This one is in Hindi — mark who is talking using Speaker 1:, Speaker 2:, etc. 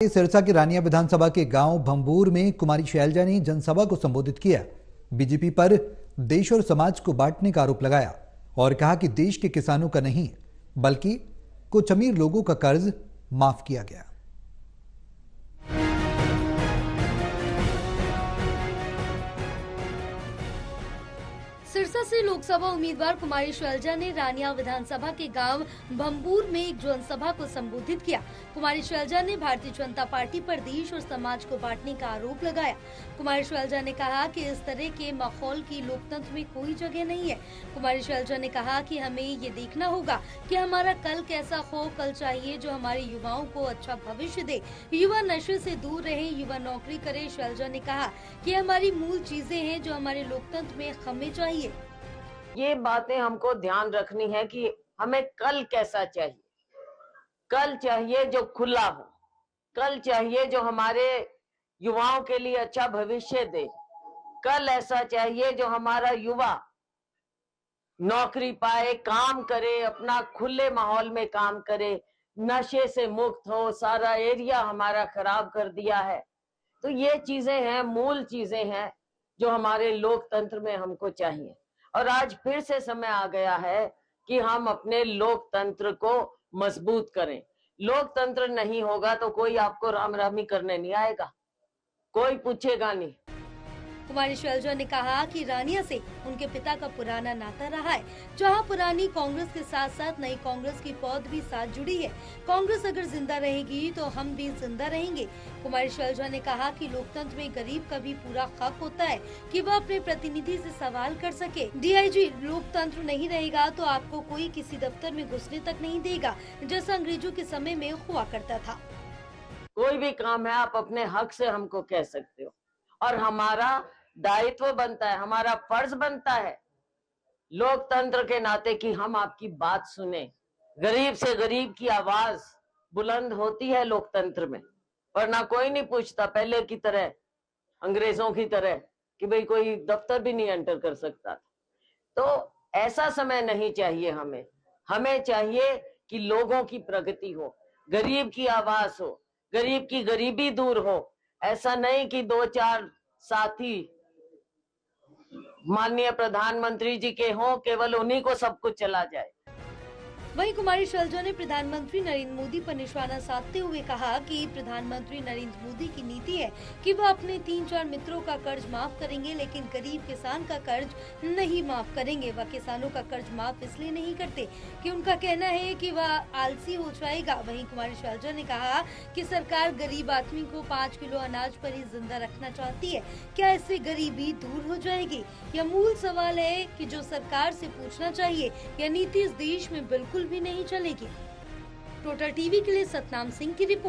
Speaker 1: सिरसा की रानिया विधानसभा के गांव भंबूर में कुमारी शैलजा ने जनसभा को संबोधित किया। बीजेपी पर देश और समाज को बांटने का आरोप लगाया और कहा कि देश के किसानों का नहीं बल्कि कुछ अमीर लोगों का कर्ज माफ किया गया।
Speaker 2: सिरसा से लोकसभा उम्मीदवार कुमारी शैलजा ने रानिया विधानसभा के गांव भंबूर में एक जनसभा को संबोधित किया। कुमारी शैलजा ने भारतीय जनता पार्टी पर देश और समाज को बांटने का आरोप लगाया। कुमारी शैलजा ने कहा कि इस तरह के माहौल की लोकतंत्र में कोई जगह नहीं है। कुमारी शैलजा ने कहा कि हमें ये देखना होगा कि हमारा कल कैसा हो। कल चाहिए जो हमारे युवाओं को अच्छा भविष्य दे, युवा नशे से दूर रहे, युवा नौकरी करे। शैलजा ने कहा कि हमारी मूल चीजें हैं जो हमारे लोकतंत्र में हमें चाहिए।
Speaker 3: ये बातें हमको ध्यान रखनी है कि हमें कल कैसा चाहिए। कल चाहिए जो खुला हो, कल चाहिए जो हमारे युवाओं के लिए अच्छा भविष्य दे। कल ऐसा चाहिए जो हमारा युवा नौकरी पाए, काम करे, अपना खुले माहौल में काम करे, नशे से मुक्त हो। सारा एरिया हमारा खराब कर दिया है। तो ये चीजें हैं, मूल चीजें हैं जो हमारे लोकतंत्र में हमको चाहिए। और आज फिर से समय आ गया है कि हम अपने लोकतंत्र को मजबूत करें। लोकतंत्र नहीं होगा तो कोई आपको राम रामी करने नहीं आएगा, कोई पूछेगा नहीं।
Speaker 2: कुमारी शैलजा ने कहा कि रानिया से उनके पिता का पुराना नाता रहा है, जहां पुरानी कांग्रेस के साथ साथ नई कांग्रेस की पौध भी साथ जुड़ी है। कांग्रेस अगर जिंदा रहेगी तो हम भी जिंदा रहेंगे। कुमारी शैलजा ने कहा कि लोकतंत्र में गरीब का भी पूरा हक होता है कि वह अपने प्रतिनिधि से सवाल कर सके। डीआईजी, लोकतंत्र नहीं रहेगा तो आपको कोई किसी दफ्तर में घुसने तक नहीं देगा, जैसा अंग्रेजों के समय में हुआ करता था।
Speaker 3: कोई भी काम है आप अपने हक से हमको कह सकते हो और हमारा दायित्व बनता है, हमारा फर्ज बनता है लोकतंत्र के नाते कि हम आपकी बात सुने। गरीब से गरीब की आवाज बुलंद होती है लोकतंत्र में, वरना कोई नहीं पूछता पहले की तरह, अंग्रेजों की तरह कि भाई कोई दफ्तर भी नहीं एंटर कर सकता। तो ऐसा समय नहीं चाहिए हमें। हमें चाहिए कि लोगों की प्रगति हो, गरीब की आवाज हो, गरीब की गरीबी दूर हो। ऐसा नहीं कि दो चार साथी माननीय प्रधानमंत्री जी के हों, केवल उन्हीं को सब कुछ चला जाए।
Speaker 2: वहीं कुमारी शैलजा ने प्रधानमंत्री नरेंद्र मोदी पर निशाना साधते हुए कहा कि प्रधानमंत्री नरेंद्र मोदी की नीति है कि वह अपने 3-4 मित्रों का कर्ज माफ करेंगे, लेकिन गरीब किसान का कर्ज नहीं माफ करेंगे। वह किसानों का कर्ज माफ इसलिए नहीं करते कि उनका कहना है कि वह आलसी हो जाएगा। वहीं कुमारी शैलजा ने कहा कि सरकार गरीब आदमी को 5 किलो अनाज पर ही जिंदा रखना चाहती है। क्या इससे गरीबी दूर हो जाएगी? यह मूल सवाल है कि जो सरकार से पूछना चाहिए। यह नीति इस देश में बिल्कुल भी नहीं चलेगी। टोटल टीवी के लिए सतनाम सिंह की रिपोर्ट।